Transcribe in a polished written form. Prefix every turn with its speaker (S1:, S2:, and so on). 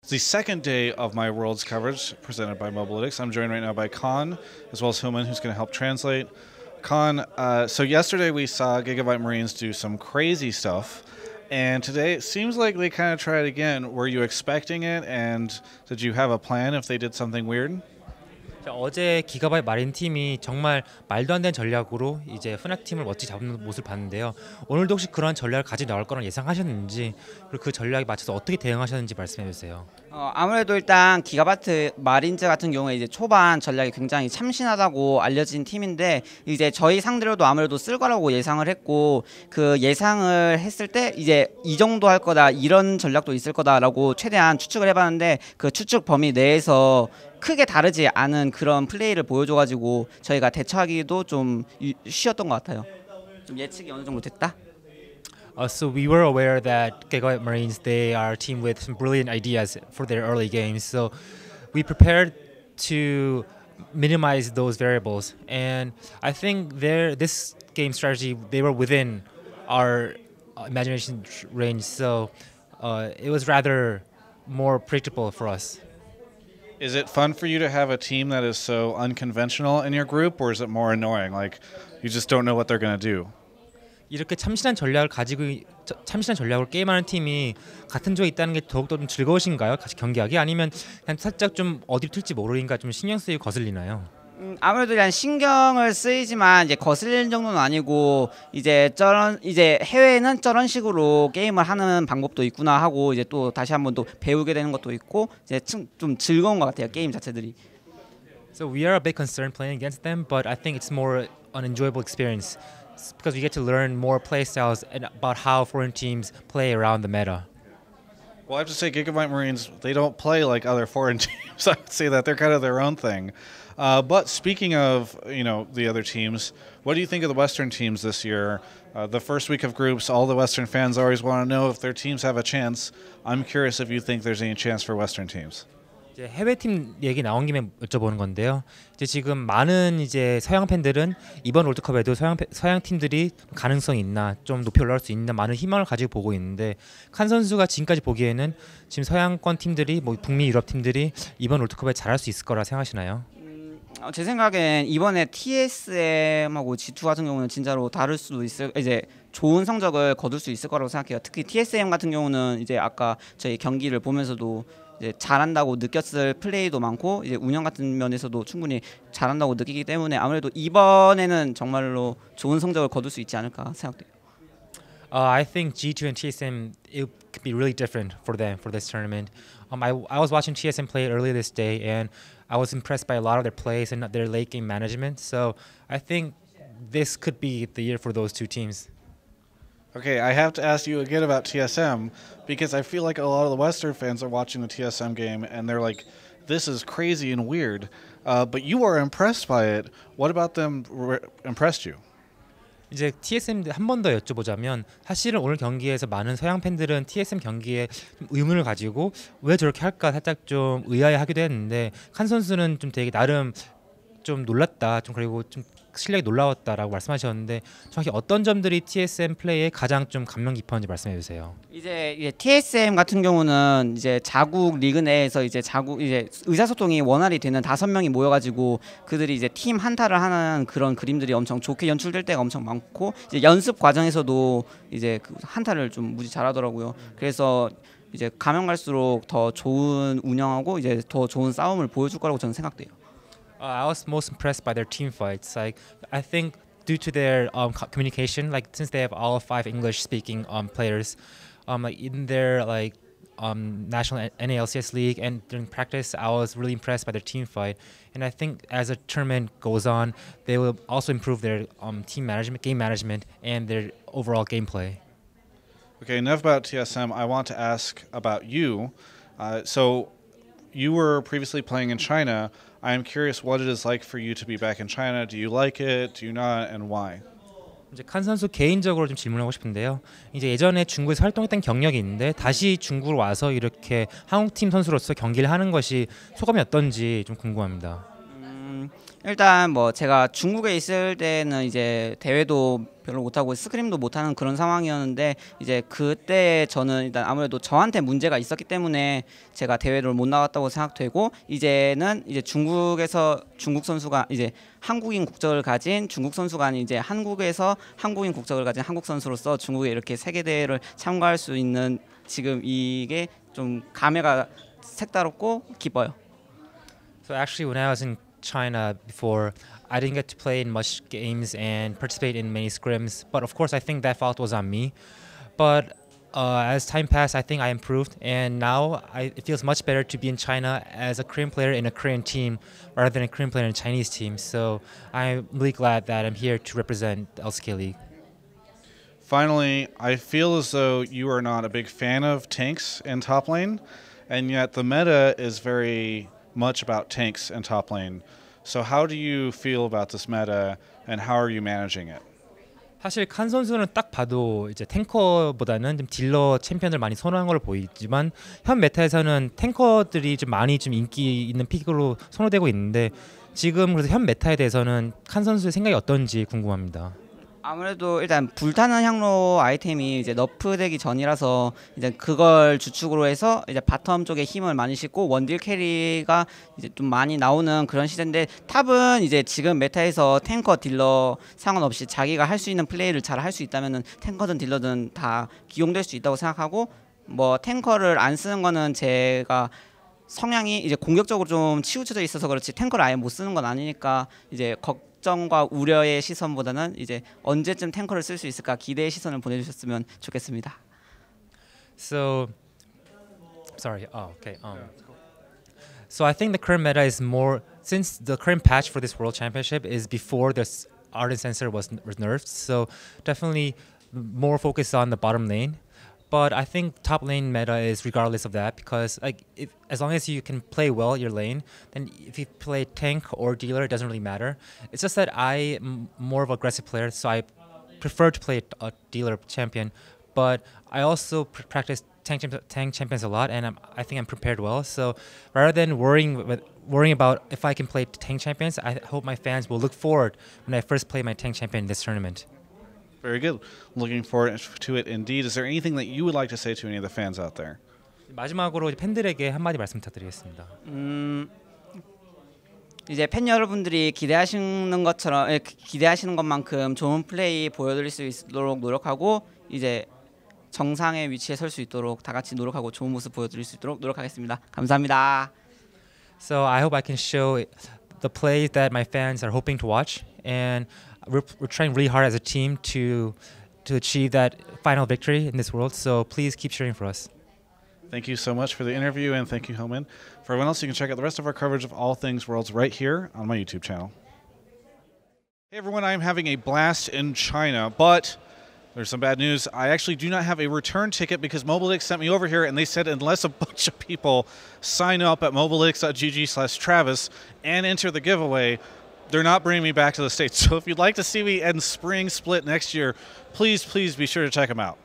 S1: It's the second day of my Worlds coverage presented by Mobalytics. I'm joined right now by Khan, as well as Human, who's going to help translate. Khan, so yesterday we saw Gigabyte Marines do some crazy stuff, and today it seems like they kind of tried again. Were you expecting it, and did you have a plan if they did something weird?
S2: 어제 기가바이트 마린 팀이 정말 말도 안 되는 전략으로 이제 프나틱 팀을 멋지게 잡는 모습을 봤는데요. 오늘도 혹시 그런 전략을 가지고 나올 거라고 예상하셨는지, 그리고 그 전략에 맞춰서 어떻게 대응하셨는지 말씀해 주세요.
S3: 아무래도 일단 기가바이트 마린즈 같은 경우에 이제 초반 전략이 굉장히 참신하다고 알려진 팀인데, 이제 저희 상대로도 아무래도 쓸 거라고 예상을 했고, 그 예상을 했을 때 이제 이 정도 할 거다, 이런 전략도 있을 거다라고 최대한 추측을 해봤는데, 그 추측 범위 내에서 크게 다르지 않은 그런 플레이를 보여줘가지고 저희가 대처하기도 좀 쉬웠던 것 같아요. 좀 예측이 어느 정도 됐다.
S2: So we were aware that Gigabyte Marines, they are a team with some brilliant ideas for their early games. So we prepared to minimize those variables, and I think this game strategy, they were within our imagination range. So it was rather more predictable for us.
S1: Is it fun for you to have a team that is so unconventional in your group, or is it more annoying? Like, you just don't know what they're going to do?
S2: 이렇게 참신한 전략으로 게임하는 팀이 같은 조에 있다는 게 더욱더 좀 즐거우신가요? 같이 경기하기? 아니면 그냥 살짝 좀 어디를 튈지 모르니까 좀 신경 쓰이고 거슬리나요?
S3: 아무래도 그냥 신경을 쓰이지만 이제 거슬리는 정도는 아니고, 이제 해외에는 저런 식으로 게임을 하는 방법도 있구나 하고, 이제 또 다시 한번 또 배우게 되는 것도 있고, 이제 좀 즐거운 것 같아요, 게임 자체들이.
S2: So we are a bit concerned playing against them, but I think it's more an enjoyable experience because we get to learn more play styles and about how foreign teams play around the meta.
S1: Well, I have to say, Gigabyte Marines, they don't play like other foreign teams. I would say that they're kind of their own thing. But speaking of, the other teams, what do you think of the Western teams this year? The first week of groups, all the Western fans always want to know if their teams have a chance. I'm curious if you think there's any chance for Western teams.
S2: 이제 해외 팀 얘기 나온 김에 여쭤보는 건데요. 이제 지금 많은 이제 서양 팬들은 이번 월드컵에도 서양 팀들이 가능성이 있나, 좀 높이 올라갈 수 있나 많은 희망을 가지고 보고 있는데, 칸 선수가 지금까지 보기에는 지금 서양권 팀들이 북미 유럽 팀들이 이번 월드컵에 잘할 수 있을 거라 생각하시나요?
S3: 제 생각엔 이번에 TSM하고 G2 같은 경우는 진짜로 다를 수도 있을, 이제 좋은 성적을 거둘 수 있을 거라고 생각해요. 특히 TSM 같은 경우는 이제 아까 저희 경기를 보면서도 이제 잘한다고 느꼈을 플레이도 많고, 이제 운영 같은 면에서도 충분히 잘한다고 느끼기 때문에 아무래도 이번에는 정말로 좋은 성적을 거둘 수 있지 않을까 생각돼요.
S2: I think G2 and TSM, it could be really different for them for this tournament. I was watching TSM play earlier this day, and I was impressed by a lot of their plays and their late game management. So I think this could be the year for those two teams.
S1: Okay, I have to ask you again about TSM, because I feel like a lot of the Western fans are watching the TSM game and they're like, this is crazy and weird. But you are impressed by it. What about them impressed you?
S2: 이제 TSM 한 번 더 여쭤보자면, 사실은 오늘 경기에서 많은 서양 팬들은 TSM 경기에 좀 의문을 가지고 왜 저렇게 할까 살짝 좀 의아해하기도 했는데, 칸 선수는 좀 되게 나름 좀 놀랐다, 좀 그리고 좀 실력이 놀라웠다라고 말씀하셨는데, 정확히 어떤 점들이 TSM 플레이에 가장 좀 감명 깊었는지 말씀해 주세요.
S3: 이제 TSM 같은 경우는 이제 자국 리그 내에서 이제 의사소통이 원활히 되는 5명이 모여가지고 그들이 이제 팀 한타를 하는 그런 그림들이 엄청 좋게 연출될 때가 엄청 많고, 이제 연습 과정에서도 이제 그 한타를 좀 무지 잘하더라고요. 그래서 이제 가면 갈수록 더 좋은 운영하고 이제 더 좋은 싸움을 보여줄 거라고 저는 생각돼요.
S2: I was most impressed by their team fights. Like, I think due to their communication, like since they have all 5 English-speaking players, like in their national NALCS league and during practice, I was really impressed by their team fight. And I think as the tournament goes on, they will also improve their team management, game management, and their overall gameplay.
S1: Okay, enough about TSM. I want to ask about you. So you were previously playing in China. I am curious what it is like for you to be back in China. Do you like it? Do you not? And why?
S2: 이제 칸 선수 개인적으로 좀 질문하고 싶은데요. 이제 예전에 중국에서 활동했던 경력이 있는데 다시 중국으로 와서 이렇게 한국 팀 선수로서 경기를 하는 것이 소감이 어떤지 좀 궁금합니다.
S3: 일단 뭐 제가 중국에 있을 때는 이제 대회도 별로 못하고 스크림도 못하는 그런 상황이었는데 이제 그때 저는 일단 아무래도 저한테 문제가 있었기 때문에 제가 대회를 못 나갔다고 생각되고 이제는 이제 중국에서 중국 선수가 이제 한국인 국적을 가진 중국 선수가 아닌 이제 한국에서 한국인 국적을 가진 한국 선수로서 중국에 이렇게 세계 대회를 참가할 수 있는 지금 이게 좀 감회가 색다르고 기뻐요.
S2: So actually, when I was in China before, I didn't get to play in much games and participate in many scrims. But of course, I think that fault was on me. But as time passed, I think I improved, and now it feels much better to be in China as a Korean player in a Korean team rather than a Korean player in a Chinese team. So I'm really glad that I'm here to represent the LCK League.
S1: Finally, I feel as though you are not a big fan of tanks in top lane, and yet the meta is very much about tanks in top lane. So how do you feel about this meta, and how are you managing it?
S2: 사실 칸 선수는 딱 봐도 이제 탱커보다는 좀 딜러 챔피언을 많이 선호한 걸로 보이지만 현 메타에서는 탱커들이 좀 많이 좀 인기 있는 픽으로 선호되고 있는데 지금 그래서 현 메타에 대해서는 칸 선수의 생각이 어떤지 궁금합니다.
S3: 아무래도 일단 불타는 향로 아이템이 이제 너프되기 전이라서 이제 그걸 주축으로 해서 이제 바텀 쪽에 힘을 많이 싣고 원딜 캐리가 이제 좀 많이 나오는 그런 시대인데 탑은 이제 지금 메타에서 탱커 딜러 상관없이 자기가 할 수 있는 플레이를 잘 할 수 있다면은 탱커든 딜러든 다 기용될 수 있다고 생각하고 뭐 탱커를 안 쓰는 거는 제가 성향이 이제 공격적으로 좀 치우쳐져 있어서 그렇지 탱커를 아예 못 쓰는 건 아니니까 이제 걱정과 우려의 시선보다는 이제 언제쯤 탱커를 쓸 수 있을까 기대의 시선을 보내주셨으면 좋겠습니다.
S2: So, sorry. Oh, okay. So I think the current meta is more since the current patch for this World Championship is before this Ardent Sensor was nerfed. So definitely more focused on the bottom lane. But I think top lane meta is regardless of that because as long as you can play well your lane, then if you play tank or dealer, it doesn't really matter. It's just that I am more of an aggressive player, so I prefer to play a dealer champion. But I also practice tank champions a lot, and I think I'm prepared well. So rather than worrying about if I can play tank champions, I hope my fans will look forward when I first play my tank champion in this tournament.
S1: Very good. Looking forward to it indeed. Is there anything that you would like to say to any of the fans out there?
S2: 마지막으로 팬들에게 한마디 말씀 부탁드리겠습니다.
S3: 이제 팬 여러분들이 기대하시는 것처럼 기대하시는 것만큼 좋은 플레이 보여드릴 수 있도록 노력하고 이제 정상의 위치에 설 수 있도록 다 같이 노력하고 좋은 모습 보여드릴 수 있도록 노력하겠습니다. 감사합니다.
S2: So I hope I can show the play that my fans are hoping to watch, and we're trying really hard as a team to achieve that final victory in this world. So please keep cheering for us.
S1: Thank you so much for the interview, and thank you, Homan. For everyone else, you can check out the rest of our coverage of all things Worlds right here on my YouTube channel. Hey everyone, I'm having a blast in China, but there's some bad news. I actually do not have a return ticket because Mobalytics sent me over here and they said unless a bunch of people sign up at mobalytics.gg/Travis and enter the giveaway, they're not bringing me back to the States. So if you'd like to see me in Spring Split next year, please be sure to check them out.